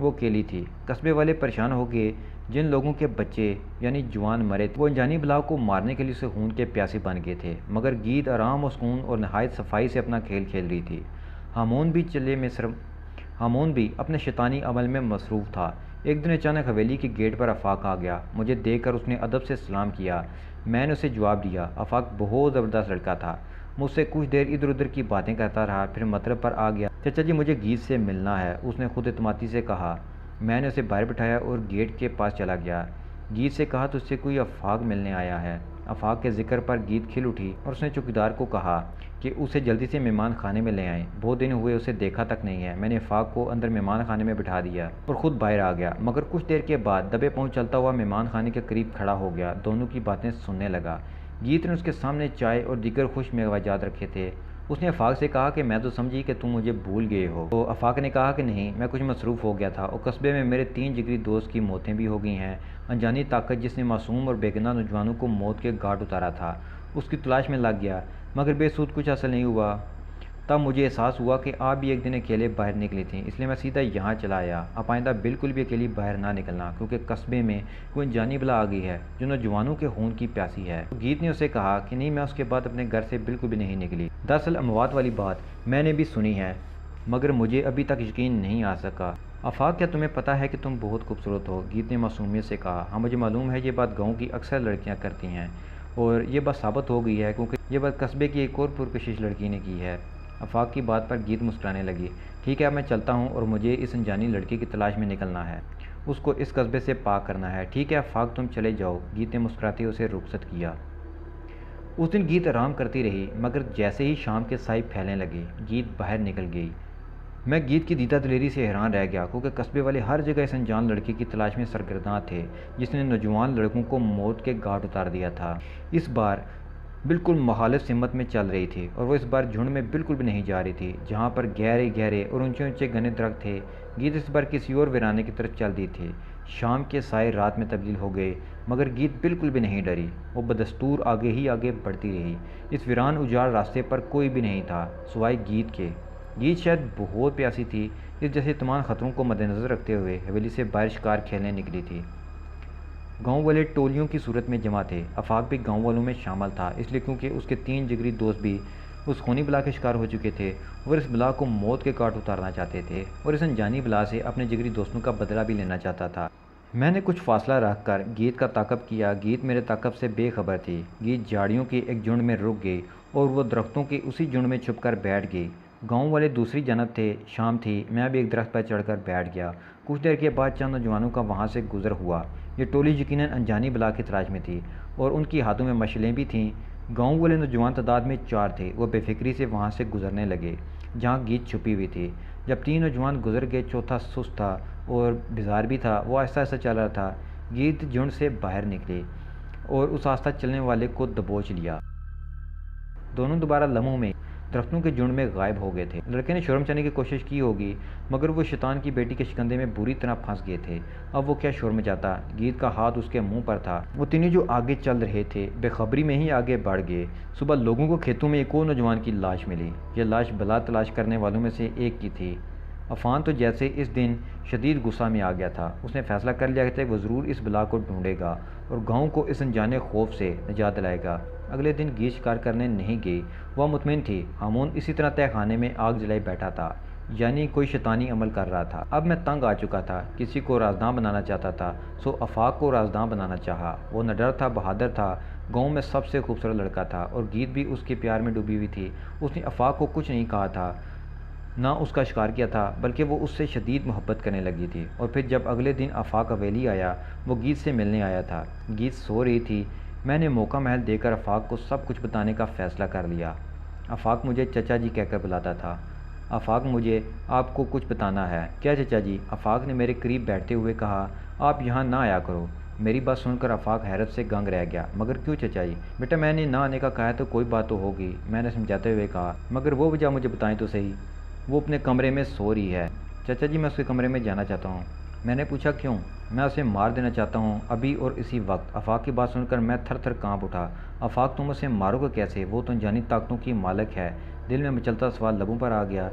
वो अकेली थी। कस्बे वाले परेशान हो गए। जिन लोगों के बच्चे यानी जवान मरे थे वो अनजानी बला को मारने के लिए उसे खून के प्यासे बन गए थे, मगर गीत आराम और सुकून और नहायत सफाई से अपना खेल खेल रही थी। हामून भी चले में सर हामून भी अपने शैतानी अमल में मसरूफ़ था। एक दिन अचानक हवेली के गेट पर आफाक आ गया। मुझे देखकर उसने अदब से सलाम किया। मैंने उसे जवाब दिया। आफाक बहुत ज़बरदस्त लड़का था। मुझसे कुछ देर इधर उधर की बातें करता रहा, फिर मतलब पर आ गया। चाचा जी, मुझे गीत से मिलना है, उसने खुद एतमादी से कहा। मैंने उसे बाहर बिठाया और गेट के पास चला गया। गीत से कहा, तुझसे कोई आफाक मिलने आया है। आफाक के जिक्र पर गीत खिल उठी और उसने चौकीदार को कहा कि उसे जल्दी से मेहमान खाने में ले आएं। बहुत दिन हुए उसे देखा तक नहीं है। मैंने आफाक को अंदर मेहमान खाने में बिठा दिया और ख़ुद बाहर आ गया, मगर कुछ देर के बाद दबे पाँव चलता हुआ मेहमान खाने के करीब खड़ा हो गया। दोनों की बातें सुनने लगा। गीत ने उसके सामने चाय और दीगर खुश मेवाजात रखे थे। उसने आफाक से कहा कि मैं तो समझी कि तुम मुझे भूल गए हो। तो आफाक ने कहा कि नहीं, मैं कुछ मसरूफ़ हो गया था और कस्बे में मेरे 3 जिगरी दोस्त की मौतें भी हो गई हैं। अनजानी ताकत जिसने मासूम और बेगुनाह नौजवानों को मौत के घाट उतारा था, उसकी तलाश में लग गया, मगर बेसूद कुछ हासिल नहीं हुआ। तब मुझे एहसास हुआ कि आप भी एक दिन अकेले बाहर निकली थीं, इसलिए मैं सीधा यहाँ चला आया। आप आइंदा बिल्कुल भी अकेली बाहर ना निकलना, क्योंकि कस्बे में कोई अनजानी बला आ गई है जो नौजवानों के खून की प्यासी है। तो गीत ने उसे कहा कि नहीं, मैं उसके बाद अपने घर से बिल्कुल भी नहीं निकली। दरअसल अमवात वाली बात मैंने भी सुनी है, मगर मुझे अभी तक यकीन नहीं आ सका। आफाक, क्या तुम्हें पता है कि तुम बहुत खूबसूरत हो? गीत ने मासूमियत से कहा। हाँ, मुझे मालूम है। ये बात गाँव की अक्सर लड़कियाँ करती हैं और ये बात साबित हो गई है, क्योंकि ये बात कस्बे की एक और पुरकशिश लड़की ने की है। आफाक की बात पर गीत मुस्कुराने लगी। ठीक है, अब मैं चलता हूँ और मुझे इस अनजानी लड़की की तलाश में निकलना है। उसको इस कस्बे से पाक करना है। ठीक है आफाक, तुम चले जाओ। गीत ने मुस्कुराते उसे रुखसत किया। उस दिन गीत आराम करती रही, मगर जैसे ही शाम के साए फैलने लगे गीत बाहर निकल गई। मैं गीत की दीदा दिलेरी से हैरान रह गया, क्योंकि कस्बे वाले हर जगह इस अनजान लड़के की तलाश में सरगर्दा थे जिसने नौजवान लड़कों को मौत के घाट उतार दिया था। इस बार बिल्कुल मुखालिफ सिमत में चल रही थी और वो इस बार झुंड में बिल्कुल भी नहीं जा रही थी जहाँ पर गहरे गहरे और ऊंचे ऊंचे घने दरख्त थे। गीत इस बार किसी और वीराने की तरफ चल दी थी। शाम के साए रात में तब्दील हो गए, मगर गीत बिल्कुल भी नहीं डरी। वो बदस्तूर आगे ही आगे बढ़ती रही। इस वीरान उजाड़ रास्ते पर कोई भी नहीं था सिवाय गीत के। गीत शायद बहुत प्यासी थी, इस जैसे तमाम ख़तरों को मद्देनज़र रखते हुए हवेली से बाहर शिकार खेलने निकली थी। गांव वाले टोलियों की सूरत में जमा थे। आफाक भी गांव वालों में शामिल था, इसलिए क्योंकि उसके 3 जिगरी दोस्त भी उस खूनी बला के शिकार हो चुके थे और इस बला को मौत के घाट उतारना चाहते थे और इस अनजानी बला से अपने जिगरी दोस्तों का बदला भी लेना चाहता था। मैंने कुछ फासला रखकर गीत का ताक़ब किया। गीत मेरे ताक़ब से बेखबर थी। गीत झाड़ियों के एक झुंड में रुक गई और वो दरख्तों के उसी झुंड में छुपकर बैठ गई। गांव वाले दूसरी जानब थे। शाम थी। मैं भी एक दरख्त पर चढ़कर बैठ गया। कुछ देर के बाद चंद नौजवानों का वहाँ से गुजर हुआ। ये टोली यकीनन अनजानी बला की तलाश में थी और उनकी हाथों में मशालें भी थीं। गांव वाले नौजवान तादाद में 4 थे। वो बेफिक्री से वहाँ से गुजरने लगे जहाँ गीत छुपी हुई थी। जब 3 नौजवान गुजर गए, चौथा सुस्त था और बेजार भी था। वो आहिस्ता आहिस्ता चल रहा था। गीत झुंड से बाहर निकले और उस आस्था चलने वाले को दबोच लिया। दोनों दोबारा लम्हों में दरख्तों के झुंड में गायब हो गए थे। लड़के ने शोर मचाने की कोशिश की होगी, मगर वो शैतान की बेटी के शिकंजे में बुरी तरह फंस गए थे। अब वो क्या शोर मचाता। गीत का हाथ उसके मुंह पर था। वो तीनों जो आगे चल रहे थे बेखबरी में ही आगे बढ़ गए। सुबह लोगों को खेतों में एक और नौजवान की लाश मिली। यह लाश बला तलाश करने वालों में से एक की थी। अफान तो जैसे इस दिन शदीद गुस्सा में आ गया था। उसने फैसला कर लिया कि वो ज़रूर इस बला को ढूंढेगा और गाँव को इस अनजाने खौफ से निजात दिलाएगा। अगले दिन गीत शिकार करने नहीं गई। वह मुतमिन थी। हामून इसी तरह तय खाने में आग जलाए बैठा था, यानी कोई शैतानी अमल कर रहा था। अब मैं तंग आ चुका था। किसी को राजदां बनाना चाहता था, सो आफाक को राजदां बनाना चाहा। वो निडर था, बहादुर था, गांव में सबसे खूबसूरत लड़का था और गीत भी उसके प्यार में डूबी हुई थी। उसने आफाक को कुछ नहीं कहा था, ना उसका शिकार किया था, बल्कि वो उससे शदीद मोहब्बत करने लगी थी। और फिर जब अगले दिन आफाक हवेली आया, वो गीत से मिलने आया था। गीत सो रही थी। मैंने मौका महल देकर आफाक को सब कुछ बताने का फ़ैसला कर लिया। आफाक मुझे चचा जी कहकर बुलाता था। आफाक, मुझे आपको कुछ बताना है। क्या चचा जी? आफाक ने मेरे करीब बैठते हुए कहा। आप यहाँ ना आया करो। मेरी बात सुनकर आफाक हैरत से दंग रह गया। मगर क्यों चचा जी? बेटा, मैंने ना आने का कहा है तो कोई बात तो होगी, मैंने समझाते हुए कहा। मगर वो वजह मुझे बताएं तो सही। वो अपने कमरे में सो रही है। चाचा जी, मैं उसके कमरे में जाना चाहता हूँ। मैंने पूछा, क्यों? मैं उसे मार देना चाहता हूँ, अभी और इसी वक्त। आफाक की बात सुनकर मैं थर थर काँप उठा। आफाक, तुम उसे मारोगे कैसे? वो तो अनजानी ताकतों की मालिक है। दिल में मचलता सवाल लबों पर आ गया।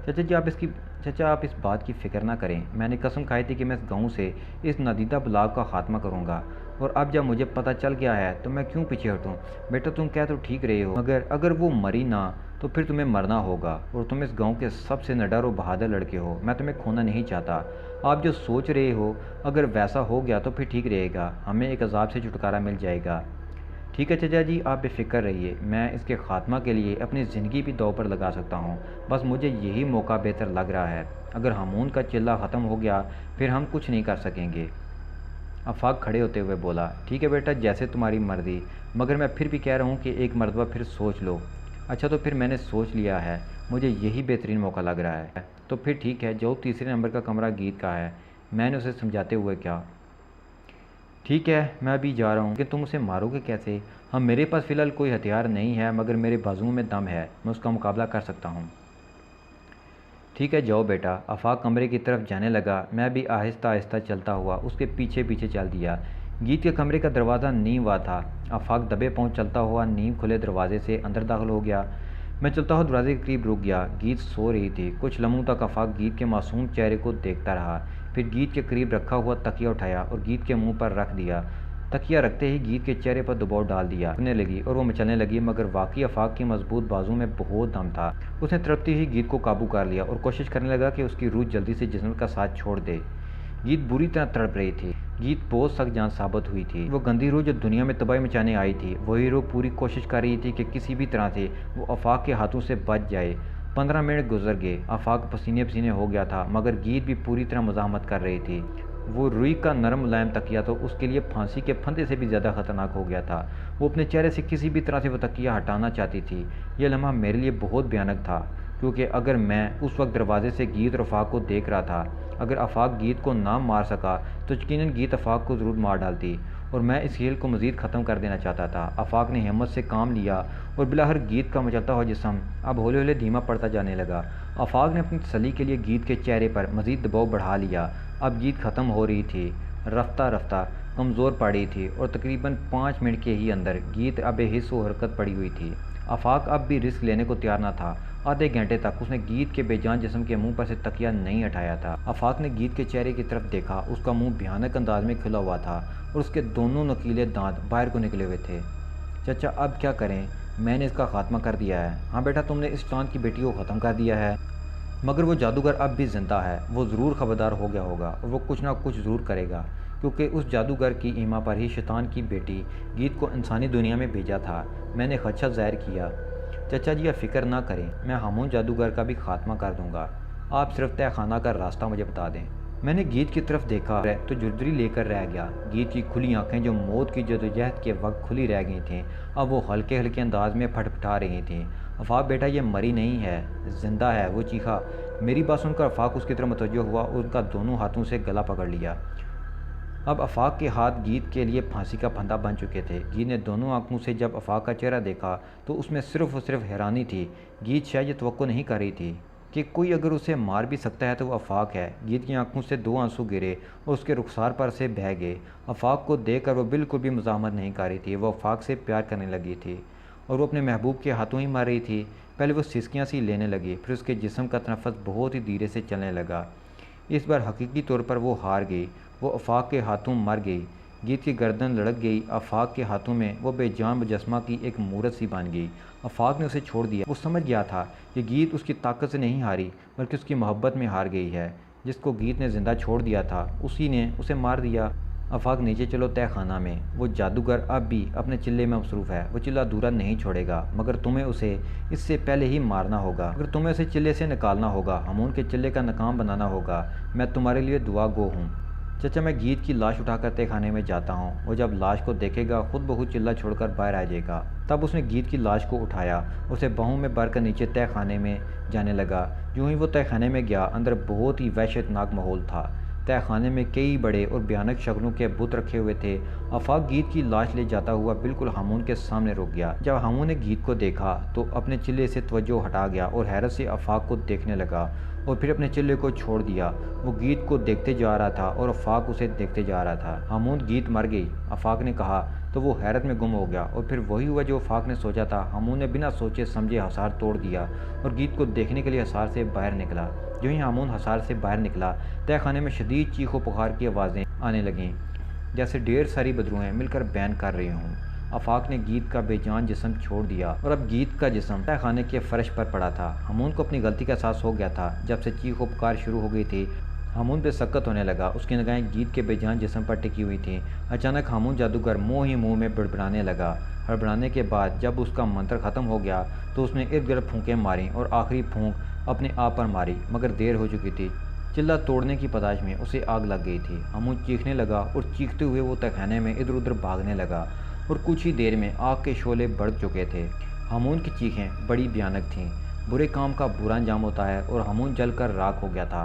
चाचा जी, आप इसकी चाचा आप इस बात की फ़िक्र ना करें, मैंने कसम खाई थी कि मैं इस गाँव से इस नादीदा बलाव का ख़ात्मा करूँगा, और अब जब मुझे पता चल गया है तो मैं क्यों पीछे हटूँ। बेटा तुम कह तो ठीक रहे हो, मगर अगर वो मरी ना तो फिर तुम्हें मरना होगा, और तुम इस गांव के सबसे निडर और बहादुर लड़के हो। मैं तुम्हें खोना नहीं चाहता। आप जो सोच रहे हो अगर वैसा हो गया तो फिर ठीक रहेगा, हमें एक अजाब से छुटकारा मिल जाएगा। ठीक है चाचा जी, आप बेफिक्र रहिए, मैं इसके खात्मा के लिए अपनी ज़िंदगी भी दांव पर लगा सकता हूँ। बस मुझे यही मौका बेहतर लग रहा है। अगर हामून का चिल्ला ख़त्म हो गया फिर हम कुछ नहीं कर सकेंगे। आफाक खड़े होते हुए बोला, ठीक है बेटा, जैसे तुम्हारी मर्ज़ी, मगर मैं फिर भी कह रहा हूँ कि एक मरतबा फिर सोच लो। अच्छा तो फिर मैंने सोच लिया है, मुझे यही बेहतरीन मौका लग रहा है। तो फिर ठीक है, जो तीसरे नंबर का कमरा गीत का है। मैंने उसे समझाते हुए कहा, ठीक है मैं अभी जा रहा हूँ, लेकिन तुम उसे मारोगे कैसे? हाँ मेरे पास फ़िलहाल कोई हथियार नहीं है, मगर मेरे बाजुओं में दम है, मैं उसका मुकाबला कर सकता हूँ। ठीक है जाओ बेटा। आफाक कमरे की तरफ जाने लगा। मैं भी आहिस्ता आहिस्ता चलता हुआ उसके पीछे पीछे चल दिया। गीत के कमरे का दरवाज़ा नींव हुआ था। आफाक दबे पाँव चलता हुआ नींव खुले दरवाजे से अंदर दाखिल हो गया। मैं चलता हुआ दरवाजे के करीब रुक गया। गीत सो रही थी। कुछ लम्हों तक आफाक गीत के मासूम चेहरे को देखता रहा, फिर गीत के करीब रखा हुआ तकिया उठाया और गीत के मुंह पर रख दिया। तकिया रखते ही गीत के चेहरे पर दबाव डाल दिया, उठने लगी और वो मचलने लगी, मगर वाकई आफाक की मजबूत बाजू में बहुत दम था। उसने तड़पती हुई गीत को काबू कर लिया और कोशिश करने लगा कि उसकी रूह जल्दी से जिस्म का साथ छोड़ दे। गीत बुरी तरह तड़प रही थी। गीत बहुत सख्त जान साबित हुई थी। वो गंदी रूह जो दुनिया में तबाही मचाने आई थी, वही रूह पूरी कोशिश कर रही थी कि किसी भी तरह से वो आफाक के हाथों से बच जाए। 15 मिनट गुजर गए। आफाक पसीने पसीने हो गया था, मगर गीत भी पूरी तरह मज़ाहमत कर रही थी। वो रुई का नरम मुलायम तकिया तो उसके लिए फांसी के फंदे से भी ज़्यादा ख़तरनाक हो गया था। वो अपने चेहरे से किसी भी तरह से वो तकिया हटाना चाहती थी। यह लम्हा मेरे लिए बहुत भयानक था, क्योंकि अगर मैं उस वक्त दरवाजे से गीत और आफाक को देख रहा था, अगर आफाक गीत को ना मार सका तो यकीनन गीत आफाक को ज़रूर मार डालती, और मैं इस खेल को मज़ीद ख़त्म कर देना चाहता था। आफाक ने हिम्मत से काम लिया और बिलाहर गीत का मचलता हुआ जिस्म अब हौले हौले धीमा पड़ता जाने लगा। आफाक ने अपनी तसल्ली के लिए गीत के चेहरे पर मज़ीद दबाव बढ़ा लिया। अब गीत ख़त्म हो रही थी, रफ्ता रफ्ता कमज़ोर पड़ रही थी, और तकरीबन 5 मिनट के ही अंदर गीत अब हिस्स व हरकत पड़ी हुई थी। आफाक अब भी रिस्क लेने को तैयार न था। आधे घंटे तक उसने गीत के बेजान जिस्म के मुंह पर से तकिया नहीं हटाया था। आफाक ने गीत के चेहरे की तरफ देखा। उसका मुंह भयानक अंदाज में खुला हुआ था और उसके दोनों नकीले दांत बाहर को निकले हुए थे। चाचा अब क्या करें? मैंने इसका खात्मा कर दिया है। हाँ बेटा, तुमने इस चांद की बेटी को ख़त्म कर दिया है, मगर वो जादूगर अब भी ज़िंदा है। वो ज़रूर खबरदार हो गया होगा और वो कुछ ना कुछ ज़रूर करेगा, क्योंकि उस जादूगर की ईमा पर ही शैतान की बेटी गीत को इंसानी दुनिया में भेजा था। मैंने खदशा ज़ाहिर किया। चाचा जी आप फ़िक्र ना करें, मैं हामून जादूगर का भी खात्मा कर दूंगा। आप सिर्फ तय खाना का रास्ता मुझे बता दें। मैंने गीत की तरफ देखा तो जुर्दरी लेकर रह गया। गीत की खुली आंखें जो मौत की जदोजहद के वक्त खुली रह गई थीं, अब वो हल्के हल्के अंदाज में फटफटा रही थीं। आफाक बेटा ये मरी नहीं है, जिंदा है, वो चीखा। मेरी बात सुनकर आफाक उसकी तरफ मुतवज्जो हुआ और उनका दोनों हाथों से गला पकड़ लिया। अब आफाक के हाथ गीत के लिए फांसी का फंदा बन चुके थे। गीत ने दोनों आंखों से जब आफाक का चेहरा देखा तो उसमें सिर्फ और सिर्फ हैरानी थी। गीत शायद ये तवक्को नहीं कर रही थी कि कोई अगर उसे मार भी सकता है तो वो आफाक है। गीत की आंखों से 2 आंसू गिरे और उसके रुखसार पर से बह गए। आफाक को देखकर वो बिल्कुल भी मुज़ाहमत नहीं कर रही थी। वो आफाक से प्यार करने लगी थी और वो अपने महबूब के हाथों ही मार रही थी। पहले वो सिसकियाँ सी लेने लगी, फिर उसके जिस्म का तनफ़्फ़ुस बहुत ही धीरे से चलने लगा। इस बार हकीकी तौर पर वो हार गई। वो आफाक के हाथों मर गई। गीत की गर्दन लड़क गई। आफाक के हाथों में वो बेजान मुजस्मा की एक मूरत सी बन गई। आफाक ने उसे छोड़ दिया। वो समझ गया था कि गीत उसकी ताकत से नहीं हारी, बल्कि उसकी मोहब्बत में हार गई है। जिसको गीत ने ज़िंदा छोड़ दिया था उसी ने उसे मार दिया। आफाक नीचे चलो तय खाना में। वो जादूगर अब भी अपने चिल्ले में मसरूफ़ है। वो चिल्ला अधूरा नहीं छोड़ेगा, मगर तुम्हें उसे इससे पहले ही मारना होगा। अगर तुम्हें उसे चिल्ले से निकालना होगा, हामून के चिल्ले का नाकाम बनाना होगा। मैं तुम्हारे लिए दुआ गो हूँ। चाचा मैं गीत की लाश उठाकर तय खाने में जाता हूँ। वो जब लाश को देखेगा खुद ब खुद चिल्ला छोड़कर बाहर आ जाएगा। तब उसने गीत की लाश को उठाया, उसे बाहों में भरकर नीचे तय खाने में जाने लगा। यूँ ही वो तय खाने में गया, अंदर बहुत ही वहशतनाक माहौल था। तय खाने में कई बड़े और भयानक शक्लों के बुत रखे हुए थे। आफाक गीत की लाश ले जाता हुआ बिल्कुल हामून के सामने रुक गया। जब हामून ने गीत को देखा तो अपने चिल्ले से तवज्जो हटा गया और हैरत से आफाक को देखने लगा। और फिर अपने चिल्ले को छोड़ दिया। वो गीत को देखते जा रहा था और आफाक उसे देखते जा रहा था। हामून, गीत मर गई, आफाक ने कहा तो वो हैरत में गुम हो गया। और फिर वही हुआ जो आफाक ने सोचा था। हामून ने बिना सोचे समझे हसार तोड़ दिया और गीत को देखने के लिए हसार से बाहर निकला। जो ही हामून हसार से बाहर निकला, तहखाने में शदीद चीखों पुकार की आवाज़ें आने लगीं, जैसे ढेर सारी बदरूहें मिलकर बैन कर रही हों। आफाक ने गीत का बेजान जिस्म छोड़ दिया और अब गीत का जिस्म तहखाने के फर्श पर पड़ा था। हामून को अपनी गलती का एहसास हो गया था। जब से चीखों पुकार शुरू हो गई थी, हामून पे सकत होने लगा। उसकी निगाहें गीत के बेजान जिस्म पर टिकी हुई थीं। अचानक हामून जादूगर मुँह ही मुँह में बड़बड़ाने लगा। हड़बड़ाने के बाद जब उसका मंत्र ख़त्म हो गया तो उसने इर्द गिर्द फूंकें मारीं और आखिरी फूंक अपने आप पर मारी, मगर देर हो चुकी थी। चिल्ला तोड़ने की तलाश में उसे आग लग गई थी। हामून चीखने लगा और चीखते हुए वो तहखाने में इधर उधर भागने लगा और कुछ ही देर में आग के शोले बढ़ चुके थे। हामून की चीखें बड़ी भयानक थीं। बुरे काम का बुरा अंजाम होता है और हामून जलकर राख हो गया था।